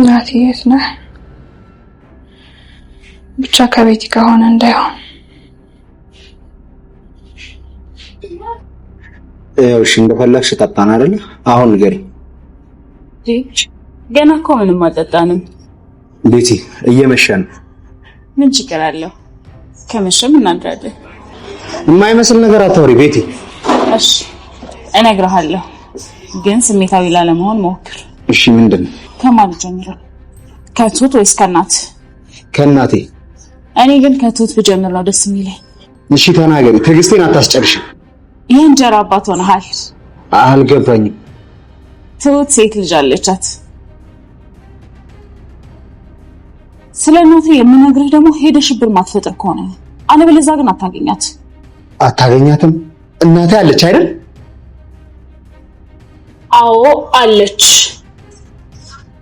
ናቲ የት ነህ? ብቻ ከቤት ከሆነ እንዳይሆን። እሺ እንደፈለግሽ ጠጣን አይደል? አሁን ንገሪኝ። ገና እኮ ምንም አልጠጣንም። ቤቲ እየመሸ ነው። ምን ችግር አለው? ከመሸም እናድራለን። የማይመስል ነገር አታውሪ ቤቲ። እሺ እነግርሃለሁ፣ ግን ስሜታዊ ላለመሆን ሞክር። እሺ ምንድነው? ከማን ጀምሮ? ከቱት ወይስ ከናት? ከናቴ። እኔ ግን ከቱት ብጀምር ነው ደስ የሚለኝ። እሺ ተናገሪ፣ ትዕግስቴን አታስጨርሽ። የእንጀራ አባት ሆነሃል። አልገባኝም። ትሁት ሴት ልጅ አለቻት። ስለናቴ የምነግርህ ደግሞ ሄደሽ ብር ማትፈጥር ከሆነ አለበለዚያ ግን አታገኛትም። እናቴ አለች አይደል? አዎ አለች።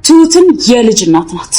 ትሁትም የልጅ እናት ናት።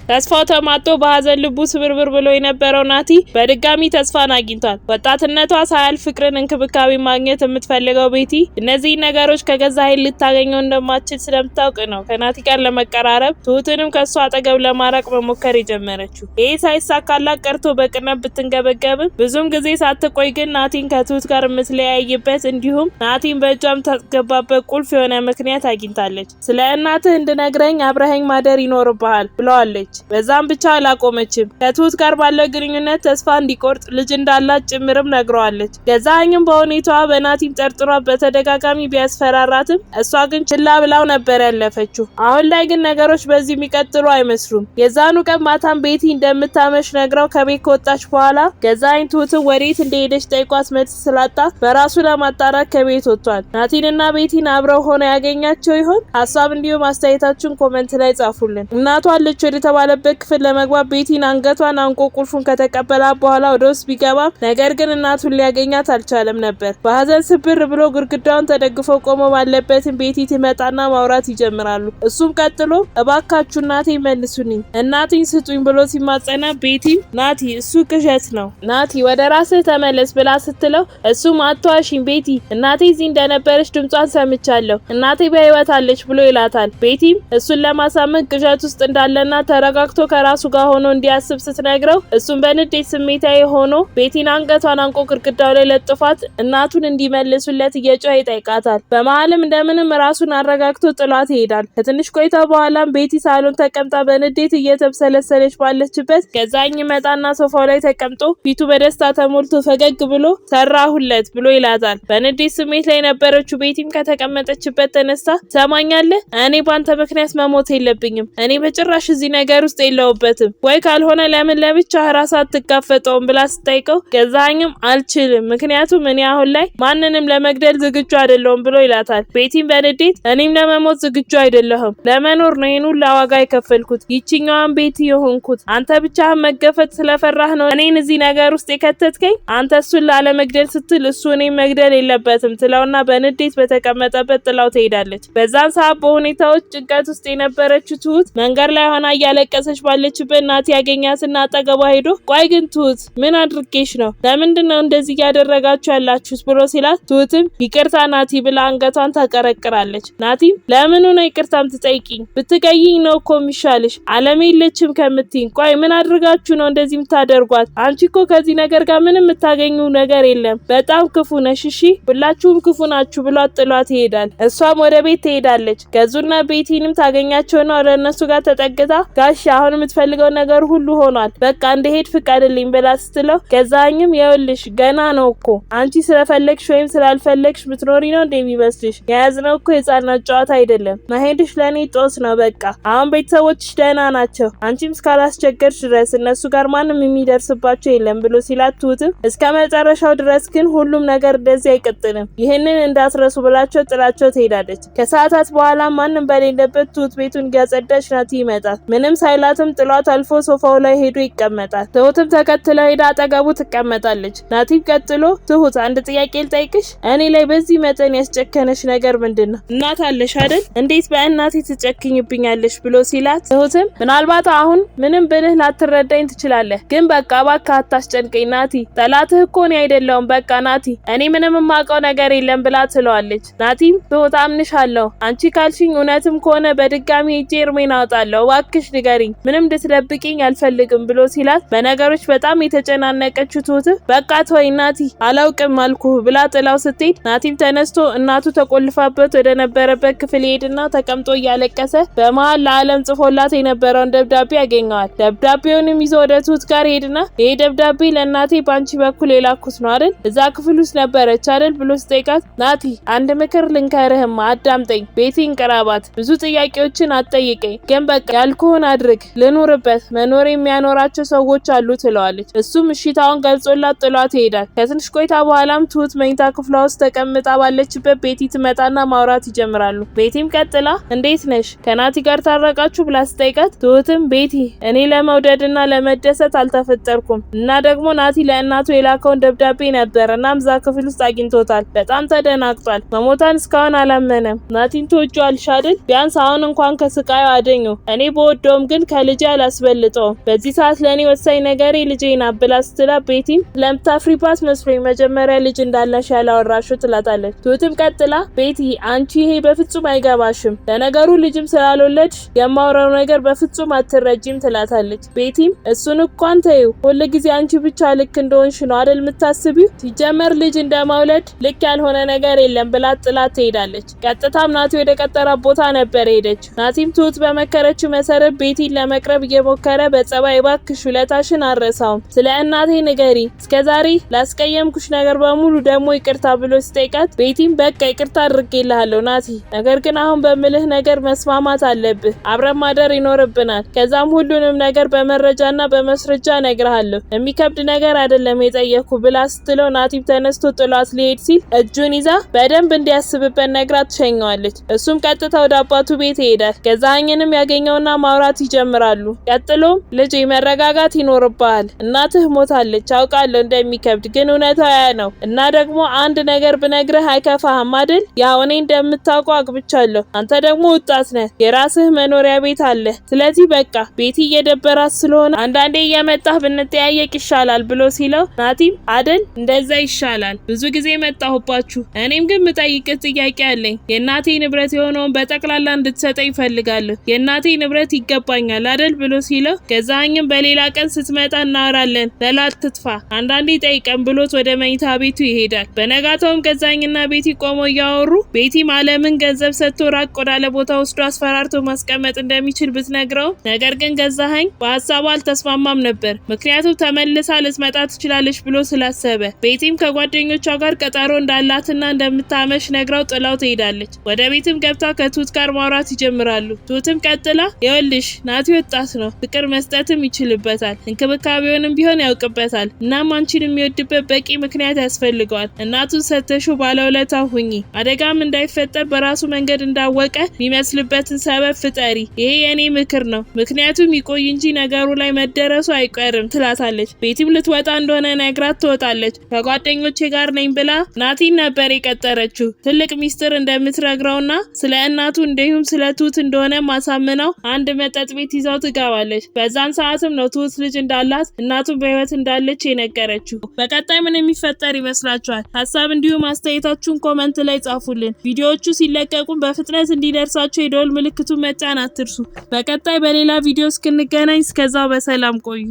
ተስፋው ተማጦ በሐዘን ልቡ ስብርብር ብሎ የነበረው ናቲ በድጋሚ ተስፋን አግኝቷል። ወጣትነቷ ሳያል ፍቅርን እንክብካቤ ማግኘት የምትፈልገው ቤቲ እነዚህ ነገሮች ከገዛ ኃይል ልታገኘው እንደማትችል ስለምታውቅ ነው ከናቲ ጋር ለመቀራረብ ትሁትንም ከሷ አጠገብ ለማራቅ መሞከር የጀመረችው። ይሄ ሳይሳካላት ቀርቶ በቅናት ብትንገበገብም ብዙም ጊዜ ሳትቆይ ግን ናቲን ከትሁት ጋር የምትለያይበት እንዲሁም ናቲን በእጇም ታስገባበት ቁልፍ የሆነ ምክንያት አግኝታለች። ስለ እናትህ እንድነግረኝ አብረኸኝ ማደር ይኖርብሃል ብለዋለች። በዛም ብቻ አላቆመችም። ከትሁት ጋር ባለው ግንኙነት ተስፋ እንዲቆርጥ ልጅ እንዳላት ጭምርም ነግረዋለች። ገዛኸኝም በሁኔታዋ በናቲም ጠርጥሯ በተደጋጋሚ ቢያስፈራራትም እሷ ግን ችላ ብላው ነበር ያለፈችው። አሁን ላይ ግን ነገሮች በዚህ የሚቀጥሉ አይመስሉም። የዛኑ ቀን ማታም ቤቲ እንደምታመሽ ነግረው ከቤት ከወጣች በኋላ ገዛኸኝ ትሁትን ወዴት እንደሄደች ጠይቋት መልስ ስላጣ በራሱ ለማጣራት ከቤት ወጥቷል። ናቲንና ቤቲን አብረው ሆነ ያገኛቸው ይሆን? ሀሳብ እንዲሁም አስተያየታችሁን ኮሜንት ላይ ጻፉልን። እናቷ አለች ወደ ባለበት ክፍል ለመግባት ቤቲን አንገቷን አንቆ ቁልፉን ከተቀበላት በኋላ ወደ ውስጥ ቢገባም ነገር ግን እናቱን ሊያገኛት አልቻለም ነበር። በሐዘን ስብር ብሎ ግድግዳውን ተደግፎ ቆሞ ባለበትም ቤቲ ትመጣና ማውራት ይጀምራሉ። እሱም ቀጥሎ እባካችሁ እናቴ መልሱኝ፣ እናቴን ስጡኝ ብሎ ሲማጸና ቤቲም ናቲ እሱ ቅዠት ነው፣ ናቲ ወደ ራስህ ተመለስ ብላ ስትለው እሱም አትዋሽኝ ቤቲ፣ እናቴ እዚህ እንደነበረች ድምጿን ሰምቻለሁ፣ እናቴ በህይወት አለች ብሎ ይላታል። ቤቲም እሱን ለማሳመን ቅዠት ውስጥ እንዳለና ተረጋግቶ ከራሱ ጋር ሆኖ እንዲያስብ ስትነግረው እሱም በንዴት ስሜታዊ ሆኖ ቤቲን አንገቷን አንቆ ግድግዳው ላይ ለጥፏት እናቱን እንዲመልሱለት እየጮኸ ይጠይቃታል። በመሀልም እንደምንም ራሱን አረጋግቶ ጥሏት ይሄዳል። ከትንሽ ቆይታ በኋላም ቤቲ ሳሎን ተቀምጣ በንዴት እየተብሰለሰለች ባለችበት ገዛኸኝ መጣና ሶፋው ላይ ተቀምጦ ፊቱ በደስታ ተሞልቶ ፈገግ ብሎ ሰራሁለት ብሎ ይላታል። በንዴት ስሜት ላይ የነበረችው ቤቲም ከተቀመጠችበት ተነስታ ሰማኛለህ፣ እኔ ባንተ ምክንያት መሞት የለብኝም፣ እኔ በጭራሽ እዚህ ነገር ውስጥ የለውበትም፣ ወይ ካልሆነ ለምን ለብቻ ራስ አትጋፈጠውም ብላ ስጠይቀው ገዛኸኝም አልችልም፣ ምክንያቱም እኔ አሁን ላይ ማንንም ለመግደል ዝግጁ አይደለሁም ብሎ ይላታል። ቤቲም በንዴት እኔም ለመሞት ዝግጁ አይደለሁም፣ ለመኖር ነው ይሄን ሁሉ ዋጋ የከፈልኩት፣ ይችኛዋን ቤቲ የሆንኩት አንተ ብቻህን መገፈት ስለፈራህ ነው እኔን እዚህ ነገር ውስጥ የከተትከኝ፣ አንተ እሱን ላለመግደል ስትል እሱ እኔን መግደል የለበትም ትለውና በንዴት በተቀመጠበት ጥላው ትሄዳለች። በዛን ሰዓት በሁኔታዎች ጭንቀት ውስጥ የነበረችው ትሁት መንገድ ላይ ሆና እያለቀሰች ባለችበት ናቲ ያገኛትና አጠገቧ ሄዶ ቆይ ግን ትሁት ምን አድርጌሽ ነው? ለምንድነው እንደዚህ ያደረጋችሁ ያላችሁት ብሎ ሲላት ትሁትም ይቅርታ ናቲ ብላ አንገቷን ታቀረቅራለች። ናቲም ለምኑ ነው ይቅርታም ትጠይቂኝ? ብትገይኝ ነው እኮ የሚሻልሽ፣ አለም የለችም ከምትይኝ። ቆይ ምን አድርጋችሁ ነው እንደዚህ የምታደርጓት? አንቺ እኮ ከዚህ ነገር ጋር ምንም የምታገኙ ነገር የለም፣ በጣም ክፉ ነሽ፣ እሺ ሁላችሁም ክፉ ናችሁ ብሎ ጥሏት ይሄዳል። እሷም ወደ ቤት ትሄዳለች። ገዙና ቤቲንም ታገኛቸውና ወደ እነሱ ጋር ተጠግታ ጋሽ አሁን የምትፈልገው ነገር ሁሉ ሆኗል፣ በቃ እንደሄድ ፍቃድልኝ ብላ ስትለው ገዛኸኝም ይኸውልሽ ገና ነው እኮ አንቺ ስለፈለግሽ ወይም ስላልፈለግሽ ምትኖሪ ነው እንደሚመስልሽ፣ የያዝነው እኮ የህፃናት ጨዋታ አይደለም፣ መሄድሽ ለኔ ጦስ ነው፣ በቃ አሁን ቤተሰቦችሽ ደህና ናቸው፣ አንቺም እስካላስቸገርሽ ድረስ እነሱ ጋር ማንም የሚደርስባቸው የለም ብሎ ሲላት ትሁትም እስከ መጨረሻው ድረስ ግን ሁሉም ነገር እንደዚህ አይቀጥልም፣ ይህንን እንዳትረሱ ብላቸው ጥላቸው ትሄዳለች። ከሰዓታት በኋላ ማንም በሌለበት ትሁት ቤቱን እያጸዳች ናቲ ይመጣል። ምንም ሳይላትም ጥሏት አልፎ ሶፋው ላይ ሄዶ ይቀመጣል። ትሁትም ተከትለው ሄዳ አጠገቡ ትቀመጣለች። ናቲም ቀጥሎ ትሁት አንድ ጥያቄ ልጠይቅሽ፣ እኔ ላይ በዚህ መጠን ያስጨከነሽ ነገር ምንድነው? እናት አለሽ አይደል? እንዴት በእናቴ ትጨክኝብኛለሽ ብሎ ሲላት ትሁትም ምናልባት አሁን ምንም ብልህ ላትረዳኝ ትችላለህ፣ ግን በቃ እባክህ አታስጨንቀኝ ናቲ፣ ጠላትህ እኮ እኔ አይደለሁም፣ በቃ ናቲ እኔ ምንም የማውቀው ነገር የለም ብላ ትለዋለች። ናቲም ትሁት አምንሻለሁ፣ አንቺ ካልሽኝ እውነትም ከሆነ በድጋሚ ሄጄ እርሜን አወጣለሁ፣ እባክሽ ንገሪኝ፣ ምንም እንድትደብቂኝ አልፈልግም ብሎ ሲላት በነገሮች በጣም የተጨናነቀችው ትሁት በቃ ተወኝ ናቲ አላውቅም አልኩህ ብላ ጥላው ስትሄድ ናቲም ተነስቶ እናቱ ተቆልፋበት ወደ ነበረበት ክፍል ሄድና ተቀምጦ እያለቀሰ በመሃል ለዓለም ጽፎላት የነበረውን ደብዳቤ ያገኘዋል። ደብዳቤውንም ይዞ ወደ ትሁት ጋር ሄድና ይሄ ደብዳቤ ለእናቴ ባንቺ በኩል የላኩት ነው አይደል? እዛ ክፍል ውስጥ ነበረች አይደል ብሎ ሲጠይቃት ናቲ አንድ ምክር ልንከርህማ አዳምጠኝ፣ ቤቲን ቅረባት፣ ብዙ ጥያቄዎችን አትጠይቀኝ፣ ግን በቃ ያልኩህን አድርግ፣ ልኑርበት፣ መኖር የሚያኖራቸው ሰዎች አሉ ትለዋለች። እሱም እሺታውን ገልጾላት ጥሏት ይሄዳል። ከትንሽ ቆይታ በኋላም ትሁት መኝታ ክፍሏ ውስጥ ተቀምጣ ባለችበት ቤቲ ትመጣና ማውራት ይጀምራሉ። ቤቲም ቀጥላ እንዴት ነሽ ከናቲ ጋር ታረቃችሁ ብላ ስጠይቃት ትሁትም ቤቲ እኔ ለመውደድና ለመደሰት አልተፈጠርኩም እና ደግሞ ናቲ ለእናቱ የላከውን ደብዳቤ ነበር እናም እዛ ክፍል ውስጥ አግኝቶታል። በጣም ተደናግጧል። መሞታን እስካሁን አላመነም። ናቲን ትወጂዋለሽ አይደል? ቢያንስ አሁን እንኳን ከስቃዩ አደኘው። እኔ በወደውም ግን ከልጄ አላስበልጠውም። በዚህ ሰዓት ለእኔ ወሳኝ ነገሬ ልጄ ናት ብላ ስትላ ቤቲም ለምታፍሪባት መስሎኝ መጀመሪያ ልጅ እንዳለሽ ያላወራሽው ትላታለች። ትሁትም ቀጥላ ቤቲ አንቺ ይሄ በፍጹም አይገባሽም፣ ለነገሩ ልጅም ስላልወለድሽ የማውራው ነገር በፍጹም አትረጂም ትላታለች። ቤቲም እሱን እንኳን ተይው፣ ሁሉ ጊዜ አንቺ ብቻ ልክ እንደሆንሽ ነው አይደል የምታስቢው? ሲጀመር ልጅ እንደማውለድ ልክ ያልሆነ ነገር የለም ብላ ጥላት ትሄዳለች። ቀጥታም ናቲ ወደ ቀጠራት ቦታ ነበር ሄደች። ናቲም ትሁት በመከረችው መሰረት ቤቲን ለመቅረብ እየሞከረ በጸባይ እባክሽ ውለታሽን አረሳውም፣ ስለ እናቴ ንገሪ፣ እስከዛሬ ላስቀየምኩሽ ነገር በሙሉ ደግሞ ይቅርታ ብሎ ሲጠይቃት ቤቲም በቃ ይቅርታ አድርጌልሃለሁ ናቲ፣ ነገር ግን አሁን በምልህ ነገር መስማማት አለብህ፣ አብረን ማደር ይኖርብናል፣ ከዛም ሁሉንም ነገር በመረጃና በመስረጃ እነግርሃለሁ፣ የሚከብድ ነገር አይደለም የጠየቅኩ ብላ ስትለው ናቲም ተነስቶ ጥሏት ሊሄድ ሲል እጁን ይዛ በደንብ እንዲያስብበት ነግራት ትሸኘዋለች። እሱም ቀጥታ ወደ አባቱ ቤት ይሄዳል። ገዛኸኝንም ያገኘውና ማውራት ይጀምራሉ። ቀጥሎም ልጄ መረጋጋት ይኖርብሃል፣ እናትህ ሞታለች፣ አውቃለሁ እንደሚከብድ፣ ግን እውነታው ያ ነው እና ደግሞ አንድ ነገር ብነግርህ አይከፋህም አይደል? ያው እኔ እንደምታውቀው አግብቻለሁ፣ አንተ ደግሞ ወጣት ነህ፣ የራስህ መኖሪያ ቤት አለ፣ ስለዚህ በቃ ቤቲ እየደበራት ስለሆነ አንዳንዴ እየመጣህ ብንጠያየቅ ይሻላል ብሎ ሲለው ናቲም አይደል እንደዛ ይሻላል፣ ብዙ ጊዜ መጣሁባችሁ፣ እኔም ግን ምጠይቅህ ጥያቄ አለኝ፣ የእናቴ ንብረት የሆነውን በጠቅላላ እንድትሰጠኝ እፈልጋለሁ፣ የእናቴ ንብረት ይገባኛል አይደል ብሎ ሲለው ገዛኸኝም በሌላ ቀን ስትመጣ እናወራለን፣ በላት ትጥፋ፣ አንዳንዴ ጠይቀን ብሎት ወደ መኝታ ቤቱ ይሄዳል። በነጋታውም ገዛኸኝና ቤቲ ቆመው እያወሩ ቤቲም አለምን ገንዘብ ሰጥቶ ራቅ ወዳለ ቦታ ወስዶ አስፈራርቶ ማስቀመጥ እንደሚችል ብትነግረው ነገር ግን ገዛኸኝ በሀሳቡ አልተስማማም ነበር፣ ምክንያቱም ተመልሳ ልትመጣ ትችላለች ብሎ ስላሰበ። ቤቲም ከጓደኞቿ ጋር ቀጠሮ እንዳላትና እንደምታመሽ ነግራው ጥላው ትሄዳለች። ወደ ቤትም ገብታ ከትሁት ጋር ማውራት ይጀምራሉ። ትሁትም ቀጥላ ይኸውልሽ ናቲ ወጣት ነው፣ ፍቅር መስጠትም ይችልበታል፣ እንክብካቤውንም ቢሆን ያውቅበታል፣ እናም አንቺን የሚወድበት በቂ ምክንያት ያስፈልገዋል። እናቱን ሰተሹ ባለውለታ ሁኚ፣ አደጋም እንዳይፈጠር በራሱ መንገድ እንዳወቀ የሚመስልበትን ሰበብ ፍጠሪ፣ ይሄ የኔ ምክር ነው፣ ምክንያቱም ይቆይ እንጂ ነገሩ ላይ መደረሱ አይቀርም ትላታለች። ቤቲም ልትወጣ እንደሆነ ነግራት ትወጣለች። ከጓደኞቼ ጋር ነኝ ብላ ናቲን ነበር የቀጠረችው። ትልቅ ሚስጥር እንደምትነግረውና ስለ እናቱ እንዲሁም ስለ ትሁት እንደሆነ ማሳምነው አንድ መጠጥ ቤት ይዛው ትገባለች። በዛን ሰዓትም ነው ትሁት ልጅ እንዳላት እናቱን በህይወት እንዳለች የነገረችው። በቀጣይ ምን የሚፈጠር ይመስላችኋል? ሀሳብ እንዲሁም አስተያየታችሁን ኮመንት ላይ ጻፉልን። ቪዲዮዎቹ ሲለቀቁ በፍጥነት እንዲደርሳችሁ የደወል ምልክቱን መጫን አትርሱ። በቀጣይ በሌላ ቪዲዮ እስክንገናኝ እስከዛው በሰላም ቆዩ።